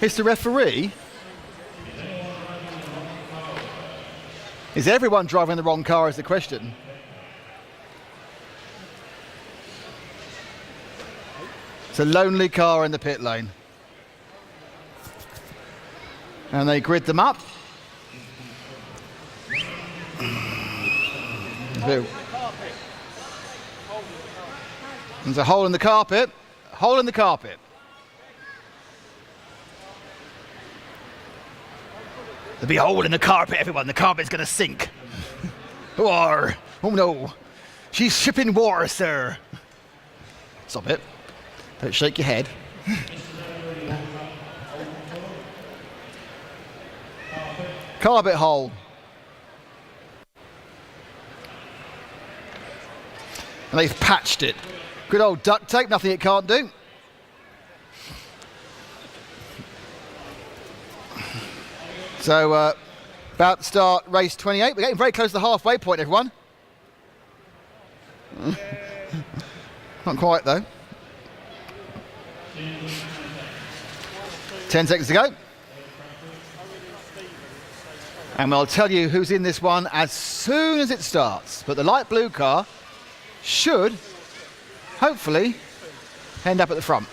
It's the referee. Is everyone driving the wrong car is the question. It's a lonely car in the pit lane. And they grid them up. There's a hole in the carpet. Hole in the carpet. There'll be a hole in the carpet, everyone. The carpet's going to sink. War. Oh no. She's shipping war, sir. Stop it. Don't shake your head. Carpet hole. And they've patched it. Good old duct tape, nothing it can't do. So, about to start race 28. We're getting very close to the halfway point, everyone. Not quite, though. 10 seconds to go. And I'll tell you who's in this one as soon as it starts. But the light blue car should, hopefully, end up at the front.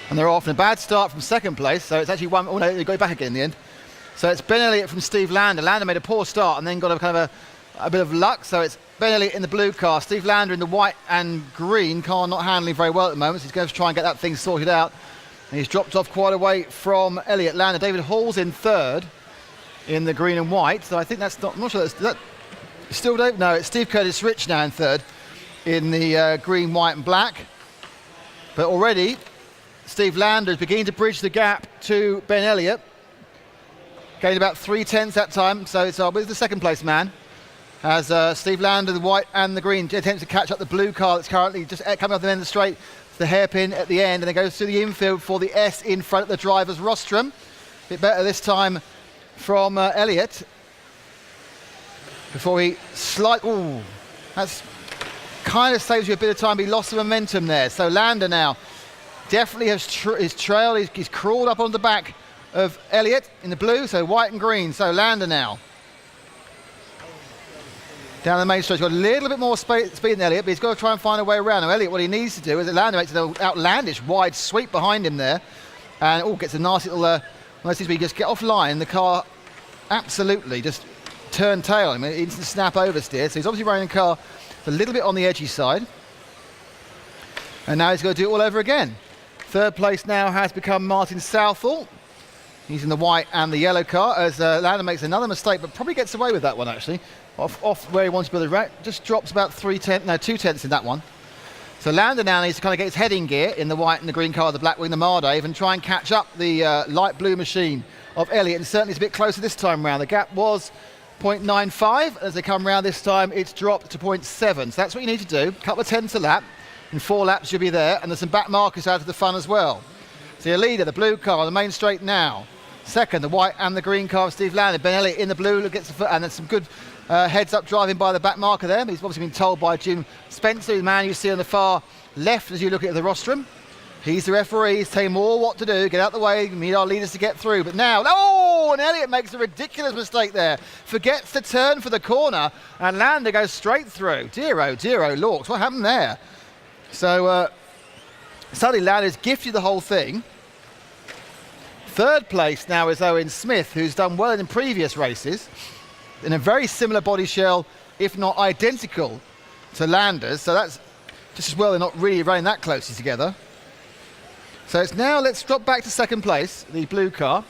And they're off in a bad start from second place, so it's actually one. Oh no, they go back again in the end. So it's Ben Elliott from Steve Lander. Lander made a poor start and then got a kind of a bit of luck. So it's Ben Elliott in the blue car, Steve Lander in the white and green car, not handling very well at the moment. So he's going to try and get that thing sorted out. And he's dropped off quite a way from Elliott. Lander, David Hall's in third in the green and white. So I think that's not. I'm not sure that's that. Still Dave? No, it's Steve Curtis Rich now in third in the green, white, and black. But already, Steve Lander is beginning to bridge the gap to Ben Elliott. Gained about 3/10 that time, so it's with the second place man. As Steve Lander, the white and the green, attempts to catch up the blue car that's currently just coming off the end of the straight. The hairpin at the end, and then goes through the infield for the S in front of the driver's rostrum. A bit better this time from Elliott. Before he ooh, that's kind of saves you a bit of time, but he lost the momentum there. So Lander now definitely has his trail. He's crawled up on the back of Elliott in the blue, so white and green. So Lander now down the main stretch. Got a little bit more speed than Elliott, but he's got to try and find a way around. Now Elliott, what he needs to do is Lander makes an outlandish wide sweep behind him there, and gets a nice little. One of those where you just get offline. The car absolutely just turned tail. I mean, instant snap oversteer. So he's obviously running the car a little bit on the edgy side, and now he's got to do it all over again. Third place now has become Martin Southall. He's in the white and the yellow car as Lander makes another mistake, but probably gets away with that one actually. Off where he wants to be the rack, just drops about 2/10 in that one. So Lander now needs to kind of get his head in gear in the white and the green car, the black wing, the Mardave, and try and catch up the light blue machine of Elliott. And certainly it's a bit closer this time round. The gap was 0.95. As they come round this time, it's dropped to 0.7. So that's what you need to do. A couple of tenths a lap. In 4 laps you'll be there, and there's some back markers out of the fun as well. So your leader, the blue car on the main straight now. Second, the white and the green car of Steve Lander. Ben Elliott in the blue gets the foot, and there's some good heads up driving by the back marker there. He's obviously been told by Jim Spencer, the man you see on the far left as you look at the rostrum. He's the referee. He's telling more what to do. Get out the way. We need our leaders to get through. But now, and Elliott makes a ridiculous mistake there. Forgets to turn for the corner, and Lander goes straight through. Dear oh, Lorks, what happened there? So suddenly Lander's gifted the whole thing. Third place now is Owen Smith, who's done well in previous races in a very similar body shell, if not identical to Lander's. So that's just as well they're not really running that closely together. So it's now, let's drop back to second place, the blue car,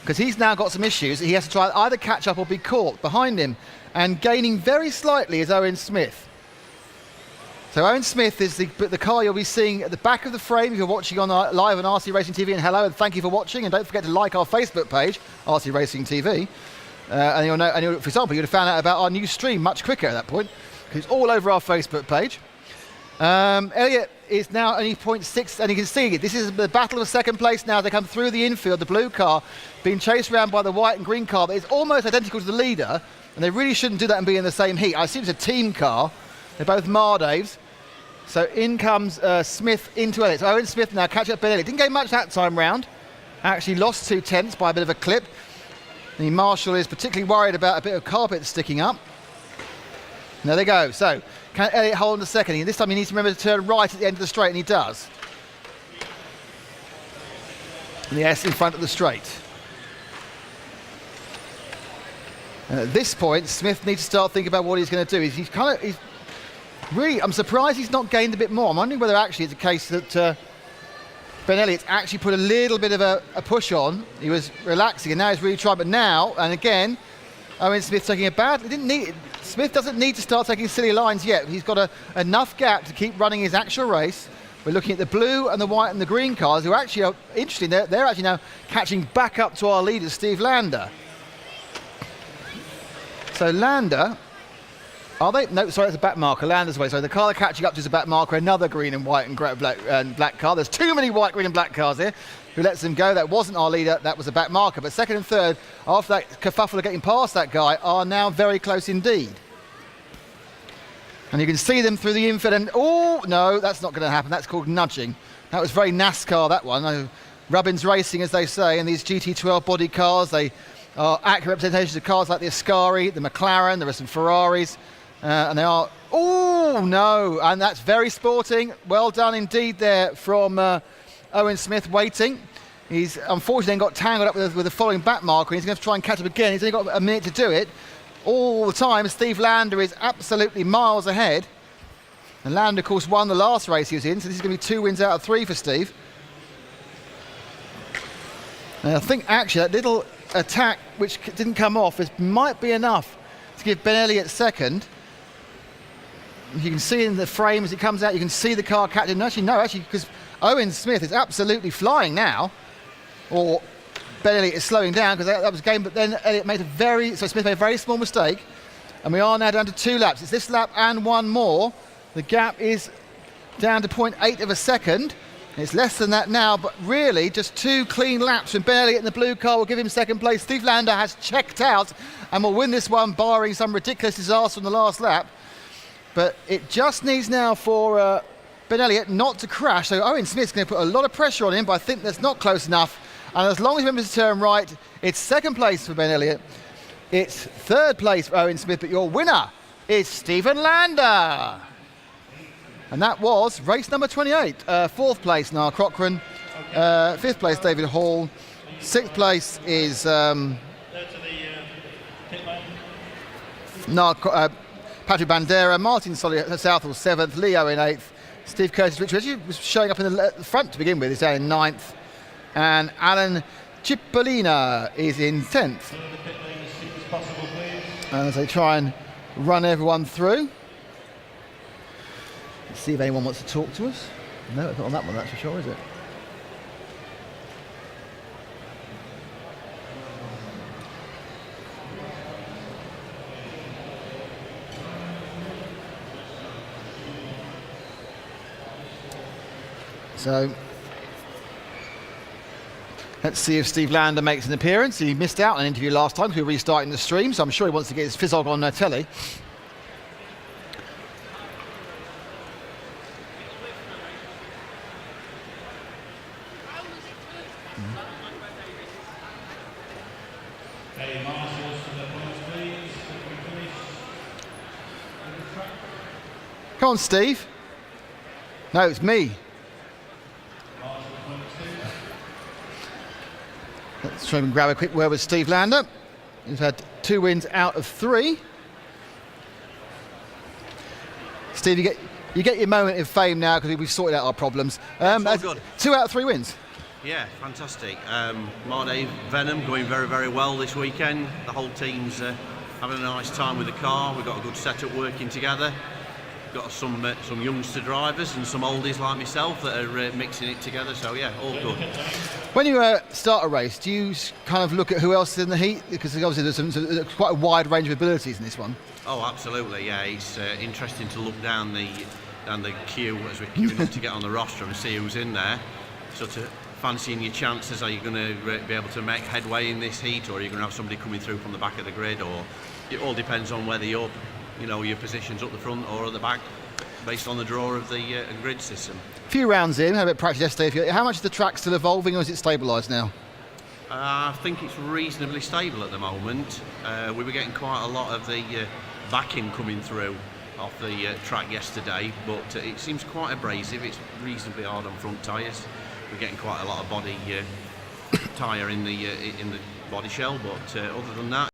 because he's now got some issues. He has to try either catch up or be caught behind him. And gaining very slightly is Owen Smith. So Owen Smith is the car you'll be seeing at the back of the frame if you're watching on live on RC Racing TV. And hello, and thank you for watching. And don't forget to like our Facebook page, RC Racing TV. And you'll know, for example, you'd have found out about our new stream much quicker at that point, because it's all over our Facebook page. Elliott is now only 0.6, and you can see this is the battle of second place now. They come through the infield, the blue car being chased around by the white and green car, but it's almost identical to the leader, and they really shouldn't do that and be in the same heat. I assume it's a team car. They're both Mardaves. So in comes Smith into Elliott. So Owen Smith now catch up Ben Elliott. Didn't get much that time round. Actually lost 2 tenths by a bit of a clip. The marshal is particularly worried about a bit of carpet sticking up. And there they go. So can Elliott hold in the second? And this time he needs to remember to turn right at the end of the straight, and he does. And the S in front of the straight. And at this point, Smith needs to start thinking about what he's going to do. He's really, I'm surprised he's not gained a bit more. I'm wondering whether actually it's a case that Ben Elliott's actually put a little bit of a push on. He was relaxing, and now he's really trying. But now, and again, Owen Smith taking a bad. Smith doesn't need to start taking silly lines yet. He's got enough gap to keep running his actual race. We're looking at the blue and the white and the green cars, who actually are interesting. They're actually now catching back up to our leader, Steve Lander. So Lander, are they? No, sorry, it's a back marker. Lander's away. So the car they're catching up to is a back marker. Another green and white and black car. There's too many white, green and black cars here. Who lets them go? That wasn't our leader. That was a back marker. But second and third, after that kerfuffle of getting past that guy, are now very close indeed. And you can see them through the infield. And oh no, that's not going to happen. That's called nudging. That was very NASCAR, that one. Rubbins Racing, as they say, and these GT12 body cars, they are accurate representations of cars like the Ascari, the McLaren. There are some Ferraris. And they are, oh no, and that's very sporting. Well done indeed there from Owen Smith waiting. He's unfortunately then got tangled up with the following back marker, and he's going to try and catch up again. He's only got a minute to do it. All the time, Steve Lander is absolutely miles ahead. And Lander, of course, won the last race he was in, so this is going to be 2 wins out of 3 for Steve. And I think actually that little attack, which didn't come off, might be enough to give Ben Elliott second. You can see in the frame as it comes out, you can see the car catching. Actually, because Owen Smith is absolutely flying now, or Ben Elliott is slowing down because that was game. But then Elliott made Smith made a very small mistake, and we are now down to 2 laps. It's this lap and one more. The gap is down to 0.8 of a second. It's less than that now, but really just 2 clean laps from Ben Elliott in the blue car will give him second place. Steve Lander has checked out and will win this one, barring some ridiculous disaster on the last lap. But it just needs now for Ben Elliott not to crash. So Owen Smith's going to put a lot of pressure on him, but I think that's not close enough. And as long as he remembers to turn right, it's second place for Ben Elliott. It's third place for Owen Smith, but your winner is Stephen Lander. And that was race number 28. Fourth place, Niall Cochran. Fifth place, David Hall. Sixth place is Patrick Bandera, Martin Southall 7th, Leo in 8th, Steve Curtis, which actually was showing up in the front to begin with, is down in 9th, and Alan Cipollina is in 10th. As they try and run everyone through. Let's see if anyone wants to talk to us. No, it's not on that one, that's for sure, is it? So let's see if Steve Lander makes an appearance. He missed out on an interview last time because we were restarting the stream, so I'm sure he wants to get his fizzog on telly. Come on, Steve. No, it's me. Let's try and grab a quick word with Steve Lander. He's had 2 wins out of 3. Steve, you get your moment of fame now because we've sorted out our problems. That's all good. 2 out of 3 wins. Yeah, fantastic. Marday Venom going very, very well this weekend. The whole team's having a nice time with the car. We've got a good setup working together. Got some youngster drivers and some oldies like myself that are mixing it together, so yeah, all good. When you start a race, do you kind of look at who else is in the heat? Because obviously there's quite a wide range of abilities in this one. Oh, absolutely, yeah. It's interesting to look down the the queue as we're queuing up to get on the roster and see who's in there. Sort of fancying your chances. Are you going to be able to make headway in this heat, or are you going to have somebody coming through from the back of the grid? Or it all depends on whether your position's up the front or at the back, based on the draw of the grid system. A few rounds in, had a bit of practice yesterday. How much is the track still evolving, or is it stabilised now? I think it's reasonably stable at the moment. We were getting quite a lot of the backing coming through off the track yesterday, but it seems quite abrasive. It's reasonably hard on front tyres. We're getting quite a lot of body tyre in the body shell, but other than that,